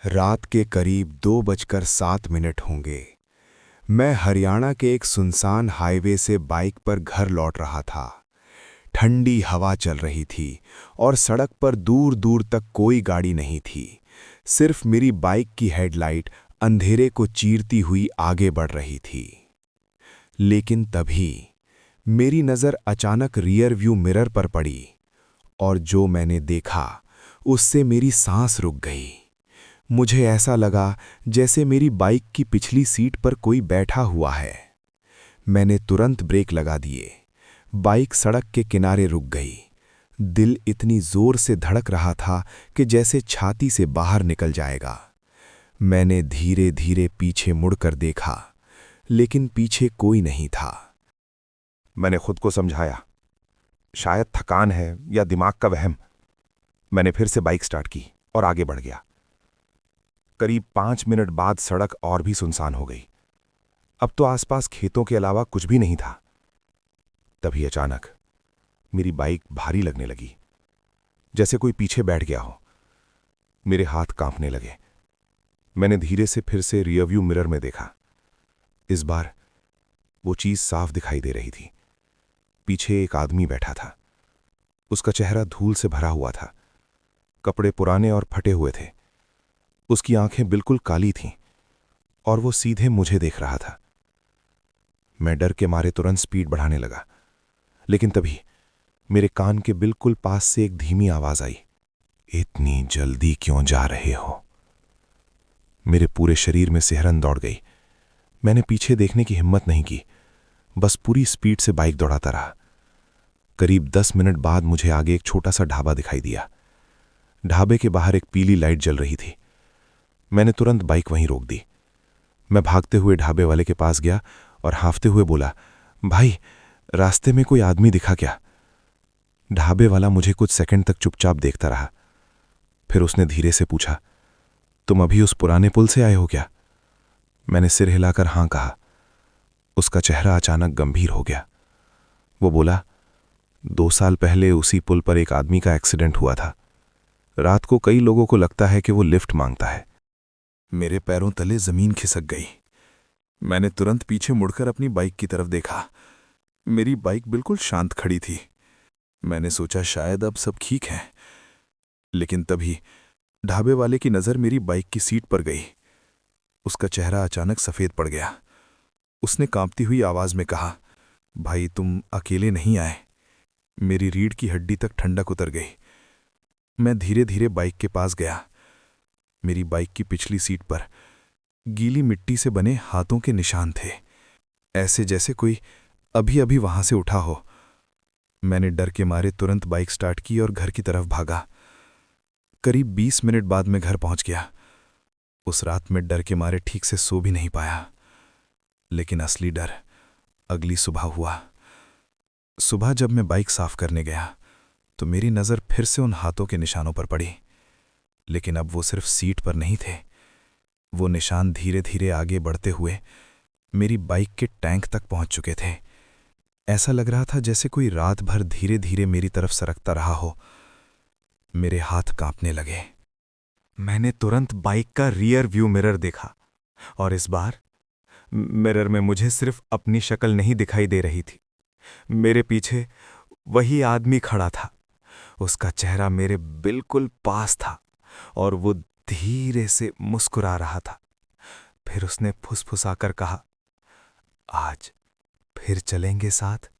रात के करीब 2:07 होंगे। मैं हरियाणा के एक सुनसान हाईवे से बाइक पर घर लौट रहा था। ठंडी हवा चल रही थी और सड़क पर दूर दूर तक कोई गाड़ी नहीं थी। सिर्फ मेरी बाइक की हेडलाइट अंधेरे को चीरती हुई आगे बढ़ रही थी। लेकिन तभी मेरी नज़र अचानक रियर व्यू मिरर पर पड़ी और जो मैंने देखा उससे मेरी सांस रुक गई। मुझे ऐसा लगा जैसे मेरी बाइक की पिछली सीट पर कोई बैठा हुआ है। मैंने तुरंत ब्रेक लगा दिए। बाइक सड़क के किनारे रुक गई। दिल इतनी जोर से धड़क रहा था कि जैसे छाती से बाहर निकल जाएगा। मैंने धीरे धीरे पीछे मुड़कर देखा, लेकिन पीछे कोई नहीं था। मैंने खुद को समझाया, शायद थकान है या दिमाग का वहम। मैंने फिर से बाइक स्टार्ट की और आगे बढ़ गया। करीब 5 मिनट बाद सड़क और भी सुनसान हो गई। अब तो आसपास खेतों के अलावा कुछ भी नहीं था। तभी अचानक मेरी बाइक भारी लगने लगी, जैसे कोई पीछे बैठ गया हो। मेरे हाथ कांपने लगे। मैंने धीरे से फिर से रियरव्यू मिरर में देखा। इस बार वो चीज साफ दिखाई दे रही थी। पीछे एक आदमी बैठा था। उसका चेहरा धूल से भरा हुआ था। कपड़े पुराने और फटे हुए थे। उसकी आंखें बिल्कुल काली थीं और वो सीधे मुझे देख रहा था। मैं डर के मारे तुरंत स्पीड बढ़ाने लगा, लेकिन तभी मेरे कान के बिल्कुल पास से एक धीमी आवाज आई, इतनी जल्दी क्यों जा रहे हो? मेरे पूरे शरीर में सिहरन दौड़ गई। मैंने पीछे देखने की हिम्मत नहीं की, बस पूरी स्पीड से बाइक दौड़ाता रहा। करीब 10 मिनट बाद मुझे आगे एक छोटा सा ढाबा दिखाई दिया। ढाबे के बाहर एक पीली लाइट जल रही थी। मैंने तुरंत बाइक वहीं रोक दी। मैं भागते हुए ढाबे वाले के पास गया और हांफते हुए बोला, भाई, रास्ते में कोई आदमी दिखा क्या? ढाबे वाला मुझे कुछ सेकंड तक चुपचाप देखता रहा। फिर उसने धीरे से पूछा, तुम अभी उस पुराने पुल से आए हो क्या? मैंने सिर हिलाकर हां कहा। उसका चेहरा अचानक गंभीर हो गया। वो बोला, 2 साल पहले उसी पुल पर एक आदमी का एक्सीडेंट हुआ था। रात को कई लोगों को लगता है कि वो लिफ्ट मांगता है। मेरे पैरों तले जमीन खिसक गई। मैंने तुरंत पीछे मुड़कर अपनी बाइक की तरफ देखा। मेरी बाइक बिल्कुल शांत खड़ी थी। मैंने सोचा शायद अब सब ठीक है, लेकिन तभी ढाबे वाले की नज़र मेरी बाइक की सीट पर गई। उसका चेहरा अचानक सफ़ेद पड़ गया। उसने कांपती हुई आवाज़ में कहा, भाई, तुम अकेले नहीं आए। मेरी रीढ़ की हड्डी तक ठंडक उतर गई। मैं धीरे धीरे बाइक के पास गया। मेरी बाइक की पिछली सीट पर गीली मिट्टी से बने हाथों के निशान थे, ऐसे जैसे कोई अभी अभी वहां से उठा हो। मैंने डर के मारे तुरंत बाइक स्टार्ट की और घर की तरफ भागा। करीब 20 मिनट बाद मैं घर पहुंच गया। उस रात में डर के मारे ठीक से सो भी नहीं पाया। लेकिन असली डर अगली सुबह हुआ। सुबह जब मैं बाइक साफ करने गया तो मेरी नज़र फिर से उन हाथों के निशानों पर पड़ी। लेकिन अब वो सिर्फ सीट पर नहीं थे। वो निशान धीरे धीरे आगे बढ़ते हुए मेरी बाइक के टैंक तक पहुंच चुके थे। ऐसा लग रहा था जैसे कोई रात भर धीरे धीरे मेरी तरफ सरकता रहा हो। मेरे हाथ कांपने लगे। मैंने तुरंत बाइक का रियर व्यू मिरर देखा और इस बार मिरर में मुझे सिर्फ अपनी शक्ल नहीं दिखाई दे रही थी। मेरे पीछे वही आदमी खड़ा था। उसका चेहरा मेरे बिल्कुल पास था और वो धीरे से मुस्कुरा रहा था। फिर उसने फुसफुसाकर कहा, आज फिर चलेंगे साथ?